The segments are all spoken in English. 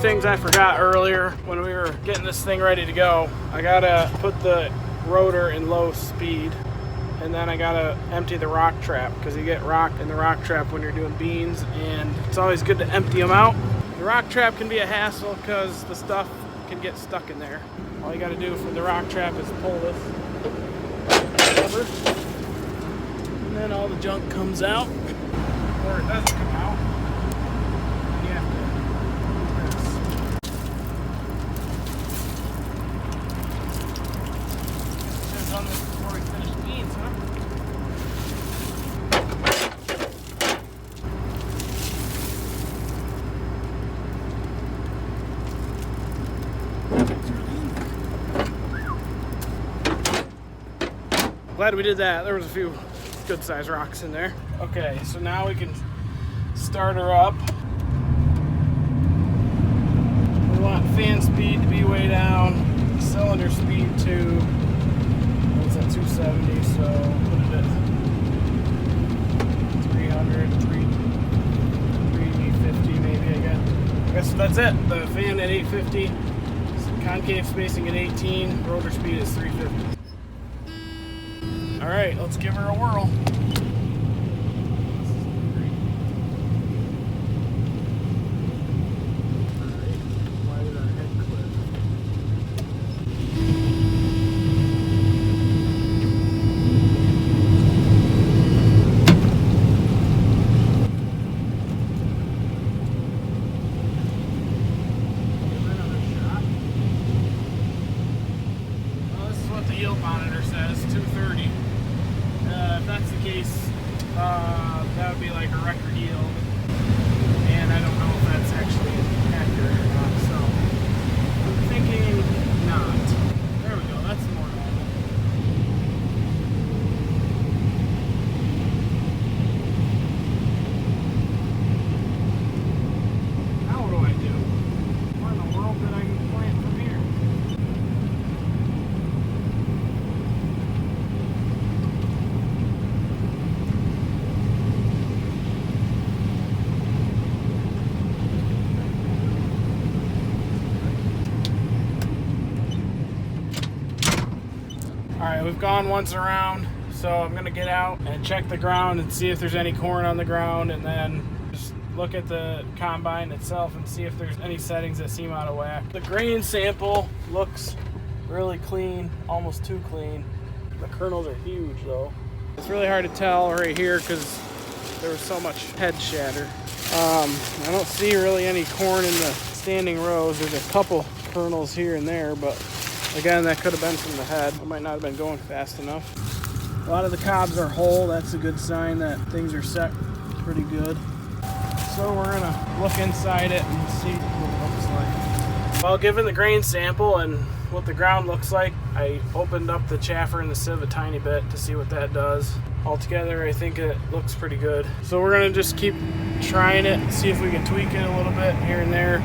things I forgot earlier when we were getting this thing ready to go. I gotta put the rotor in low speed, and then I gotta empty the rock trap, because you get rock in the rock trap when you're doing beans, and it's always good to empty them out. The rock trap can be a hassle because the stuff can get stuck in there. All you gotta do for the rock trap is pull this lever, and then all the junk comes out, or it doesn't come out. You have to should have done this before we finished beans, huh? Glad we did that. There was a few good sized rocks in there. Okay, so now we can start her up. We want fan speed to be way down, cylinder speed to, what's that, 270, so put it at 300, 350 maybe, I guess that's it. The fan at 850, concave spacing at 18, rotor speed is 350. All right, let's give her a whirl. That would be like a record yield, and I don't know if that's actually accurate or not, so I'm thinking not. There we go, that's more normal. Now what do I do? What in the world did I plant from here? Alright, we've gone once around, so I'm going to get out and check the ground and see if there's any corn on the ground, and then just look at the combine itself and see if there's any settings that seem out of whack. The grain sample looks really clean, almost too clean. The kernels are huge though. It's really hard to tell right here because there was so much head shatter. I don't see really any corn in the standing rows. There's a couple kernels here and there, but again, that could have been from the head. I might not have been going fast enough. A lot of the cobs are whole. That's a good sign that things are set pretty good. So we're gonna look inside it and see what it looks like. Well, given the grain sample and what the ground looks like, I opened up the chaffer and the sieve a tiny bit to see what that does. Altogether, I think it looks pretty good. So we're gonna just keep trying it, see if we can tweak it a little bit here and there.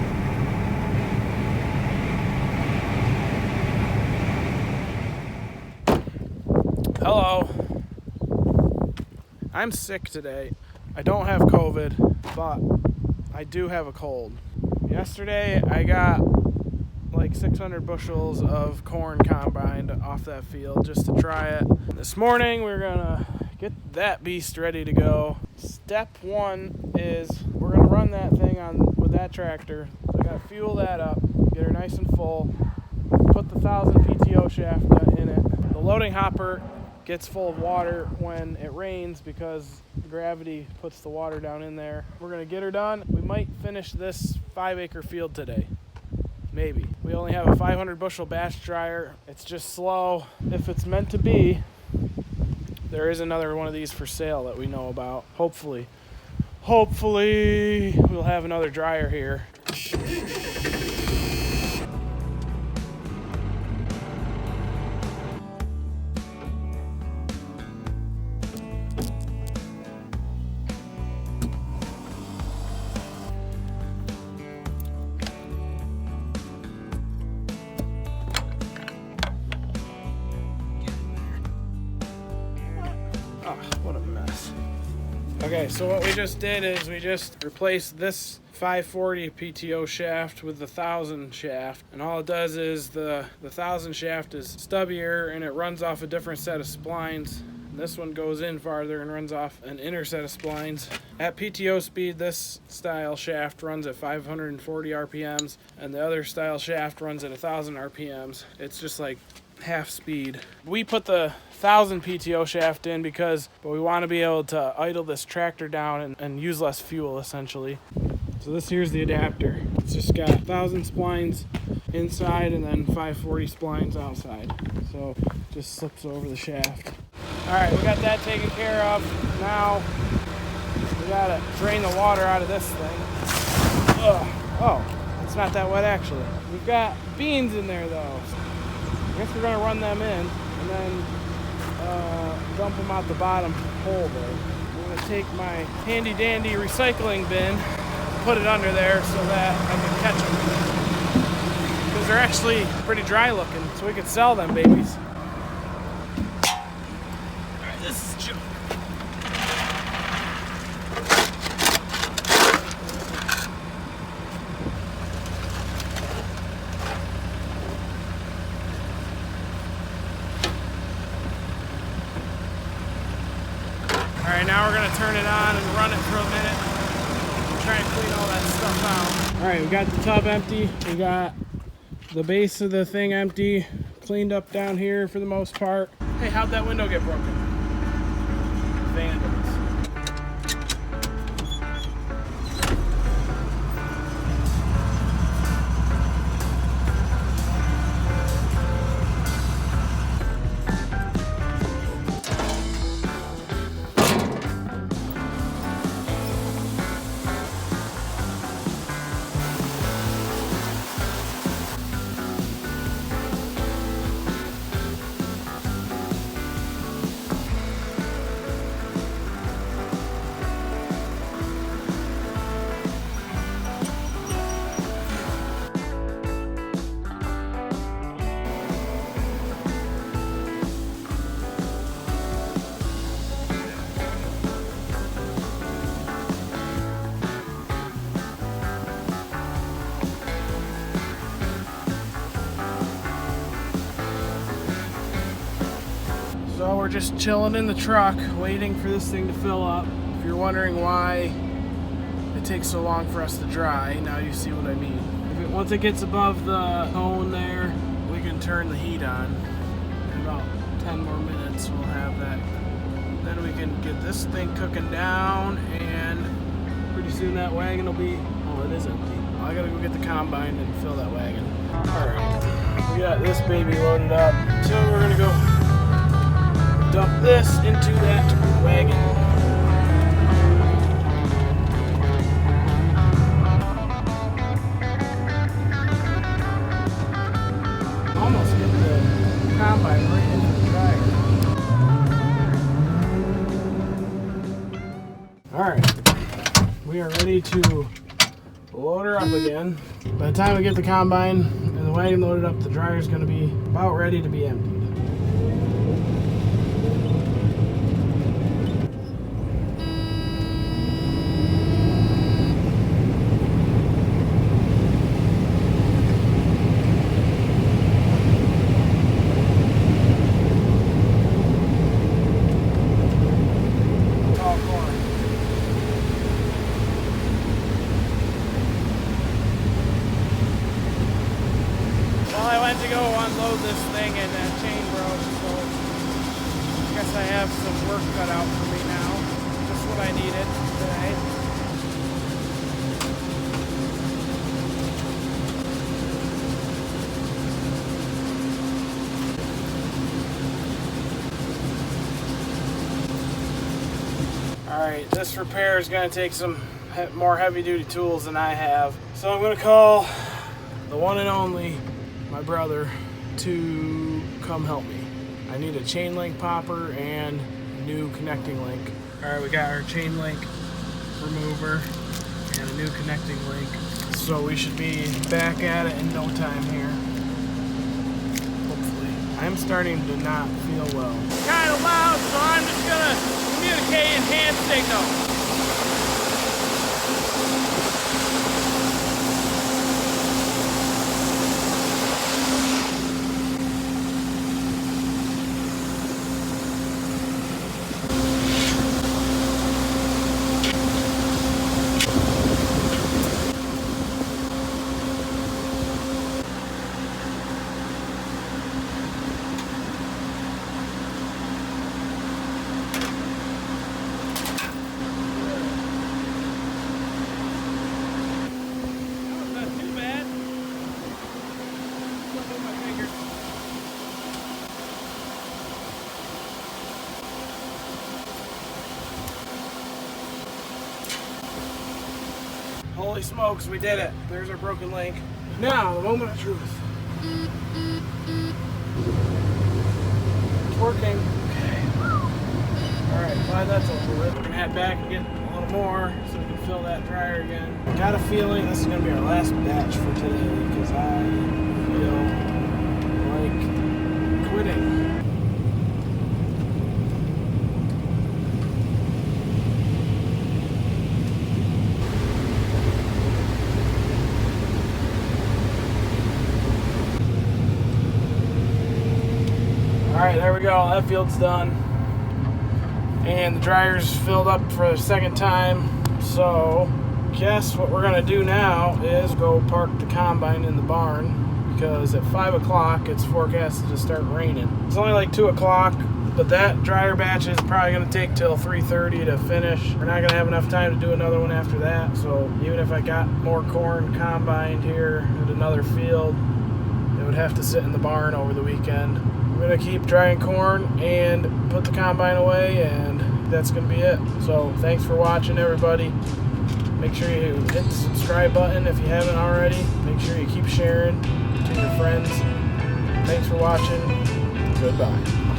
Hello. I'm sick today. I don't have COVID, but I do have a cold. Yesterday I got like 600 bushels of corn combined off that field just to try it. This morning we're gonna get that beast ready to go. Step one is we're gonna run that thing on with that tractor. So I gotta fuel that up, get her nice and full, put the 1000 PTO shaft in it. The loading hopper gets full of water when it rains because gravity puts the water down in there. We're gonna get her done. We might finish this 5-acre field today. Maybe. We only have a 500 bushel batch dryer. It's just slow. If it's meant to be, there is another one of these for sale that we know about. Hopefully we'll have another dryer here. What a mess. Okay, so what we just did is we just replaced this 540 PTO shaft with the 1000 shaft, and all it does is the 1000 shaft is stubbier and it runs off a different set of splines. This one goes in farther and runs off an inner set of splines. At PTO speed, this style shaft runs at 540 RPMs, and the other style shaft runs at 1000 RPMs. It's just like half speed. We put the 1000 PTO shaft in because we want to be able to idle this tractor down and use less fuel, essentially. So this here's the adapter. It's just got 1000 splines inside and then 540 splines outside. So it just slips over the shaft. Alright, we got that taken care of. Now we gotta drain the water out of this thing. Ugh. Oh, it's not that wet actually. We've got beans in there though. I guess we're gonna run them in and then dump them out the bottom hole there. I'm gonna take my handy dandy recycling bin, put it under there so that I can catch them. Because they're actually pretty dry looking, so we could sell them babies. Alright, this is junk. Alright, now we're going to turn it on and run it for a minute. Try and clean all that stuff out. Alright, we got the tub empty. We got the base of the thing empty. Cleaned up down here for the most part. Hey, how'd that window get broken? Vandals. So we're just chilling in the truck, waiting for this thing to fill up. If you're wondering why it takes so long for us to dry, now you see what I mean. Once it gets above the cone there, we can turn the heat on. In about 10 more minutes, we'll have that. Then we can get this thing cooking down, and pretty soon that wagon will be, oh, it is empty. I gotta go get the combine and fill that wagon. Alright, we got this baby loaded up. So we're gonna go dump this into that wagon. Almost get the combine right into the dryer. Alright, we are ready to load her up again. By the time we get the combine and the wagon loaded up, the dryer is going to be about ready to be emptied. To go unload this thing and that chain broke, so I guess I have some work cut out for me now. Just what I needed today. Alright, this repair is going to take some more heavy duty tools than I have. So I'm going to call the one and only my brother to come help me. I need a chain link popper and a new connecting link. Alright, we got our chain link remover and a new connecting link. So we should be back at it in no time here. Hopefully. I'm starting to not feel well. Kind of loud, so I'm just gonna communicate in hand signals. Holy smokes, we did it. There's our broken link. Now, the moment of truth. It's working. Okay. Alright, glad that's over with. We're gonna head back and get a little more so we can fill that dryer again. Got a feeling this is gonna be our last batch for today because I feel like quitting. Alright, there we go. That field's done. And the dryer's filled up for the second time. So, guess what we're going to do now is go park the combine in the barn. Because at 5 o'clock, it's forecasted to start raining. It's only like 2 o'clock, but that dryer batch is probably going to take till 3:30 to finish. We're not going to have enough time to do another one after that. So, even if I got more corn combined here at another field, it would have to sit in the barn over the weekend. I'm going to keep drying corn and put the combine away, and that's going to be it. So thanks for watching, everybody. Make sure you hit the subscribe button if you haven't already. Make sure you keep sharing to your friends. Thanks for watching. Goodbye.